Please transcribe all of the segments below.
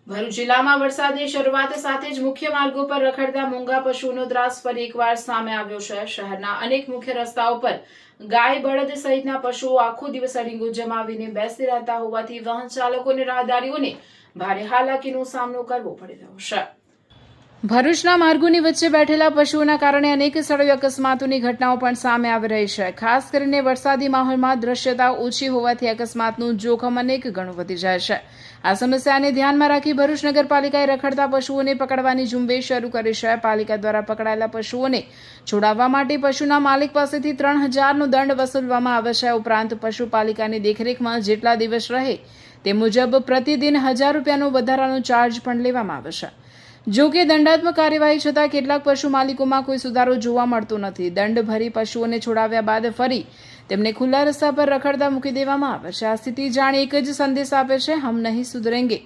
ભરૂચ જિલ્લામાં વરસાદની શરૂઆત સાથે જ મુખ્ય માર્ગો પર રખડતા મૂંગા પશુઓનો ત્રાસ ફરી એકવાર સામે આવ્યો છે। શહેરના અનેક મુખ્ય રસ્તાઓ પર ગાય, બળદ સહિતના પશુઓ આખો દિવસ અડીંગો જમાવીને બેસી રહેતા હોવાથી વાહન ચાલકો અને રાહદારીઓને ભારે હાલાકીનો સામનો કરવો પડી રહ્યો છે। ભરૂચના માર્ગોની વચ્ચે બેઠેલા પશુઓના કારણે અનેક સ્થળોએ અકસ્માતોની ઘટનાઓ પણ સામે આવી રહી છે। ખાસ કરીને વરસાદી માહોલમાં દ્રશ્યતા ઓછી હોવાથી અકસ્માતનું જોખમ અનેક ગણું વધી જાય છે। આ સમસ્યાને ધ્યાનમાં રાખી ભરૂચ નગરપાલિકાએ રખડતા પશુઓને પકડવાની ઝુંબેશ શરૂ કરી છે। પાલિકા દ્વારા પકડાયેલા પશુઓને છોડાવવા માટે પશુના માલિક પાસેથી 3000નો દંડ વસૂલવામાં આવે છે। ઉપરાંત પશુપાલિકાની દેખરેખમાં જેટલા દિવસ રહે તે મુજબ પ્રતિદિન 1000 રૂપિયાનો વધારાનો ચાર્જ પણ લેવામાં આવે છે। જો કે દંડાત્મક કાર્યવાહી છતાં કેટલાક પશુ માલિકોમાં કોઈ સુધારો જોવા મળતો નથી। દંડ ભરી પશુઓને છોડાવ્યા બાદ ફરી તેમને ખુલ્લા રસ્તા પર રખડતા મૂકી દેવામાં આવે છે। આ સ્થિતિ જાણે એક જ સંદેશ આપે છે, હમ નહીં સુધરેંગે।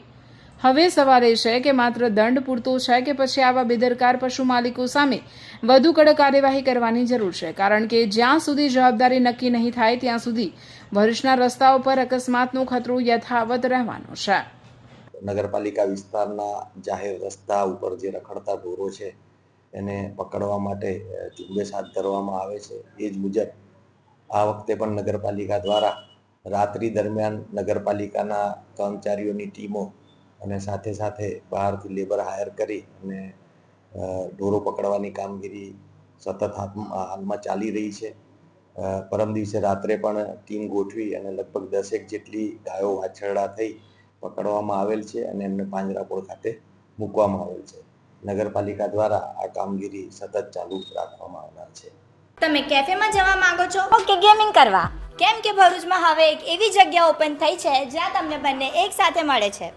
હવે સવાલ એ છે કે માત્ર દંડ પૂરતો છે કે પછી આવા બેદરકાર પશુ માલિકો સામે વધુ કડક કાર્યવાહી કરવાની જરૂર છે, કારણ કે જ્યાં સુધી જવાબદારી નક્કી નહીં થાય ત્યાં સુધી ભરૂચના રસ્તાઓ પર અકસ્માતનો ખતરો યથાવત રહેવાનો છે। નગરપાલિકા વિસ્તારના જાહેર રસ્તા ઉપર જે રખડતા ઢોરો છે એને પકડવા માટે ઝુંબેશ હાથ ધરવામાં આવે છે। એ જ મુજબ આ વખતે પણ નગરપાલિકા દ્વારા રાત્રિ દરમિયાન નગરપાલિકાના કર્મચારીઓની ટીમો અને સાથે સાથે બહારથી લેબર હાયર કરી અને ઢોરો પકડવાની કામગીરી સતત હાલમાં ચાલી રહી છે। પરમ દિવસે રાત્રે પણ ટીમ ગોઠવી અને લગભગ 10 જેટલી ગાયો વાછરડા થઈ પકડવામાં આવેલ છે અને એમને પાંજરાપોળ ખાતે મૂકવામાં આવેલ છે। નગરપાલિકા દ્વારા આ કામગીરી સતત ચાલુ રાખવામાં આવનાર છે। તમે કેફેમાં જવા માંગો છો કે ગેમિંગ કરવા? કેમ કે ભરૂચમાં હવે એક એવી જગ્યા ઓપન થઈ છે જ્યાં તમને બંને એક સાથે મળે છે।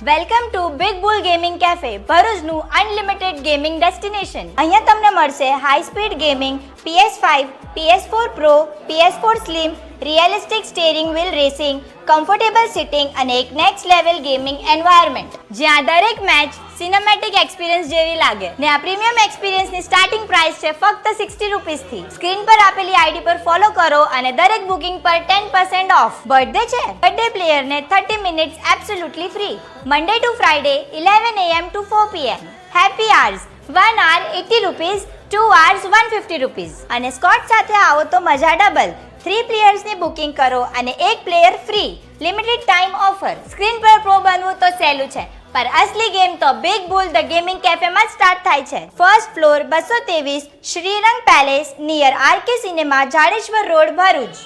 Welcome to Big Bull gaming cafe, ભરૂચનું અનલિમિટેડ ગેમિંગ ડેસ્ટિનેશન। અહીંયા તમને મળશે high speed gaming, PS5, PS4 Pro, PS4 Slim, realistic steering wheel racing, comfortable sitting અને એક નેક્સ્ટ લેવલ ગેમિંગ એન્વાયરમેન્ટ જ્યાં દરેક મેચ સિનેમેટિક એક્સપિરિયન્સ જેવી લાગે ને આ પ્રીમિયમ એક્સપિરિયન્સની સ્ટાર્ટિંગ પ્રાઇસ છે ફક્ત 60 રૂપીસથી। સ્ક્રીન પર આપેલી આઈડી પર ફોલો કરો અને દરેક બુકિંગ પર 10% ઓફ। બર્થડે છે? બર્થડે પ્લેયરને 30 minutes absolutely free. Monday to Friday 11 AM to 4 PM। Happy hours 1 hour 80 rupees, 2 hours 150 rupees અને સ્કોટ સાથે આવો તો મજા ડબલ। 3 પ્લેયર્સની બુકિંગ કરો અને 1 player free. Limited time offer. Screen પર પ્રો બનવું તો સહેલું છે, પર અસલી ગેમ તો બિગ બુલ ધ ગેમિંગ કેફેમાં સ્ટાર્ટ થાય છે। First floor 223 Shrirang palace near RK cinema, Jadeshwar road, Bharuch.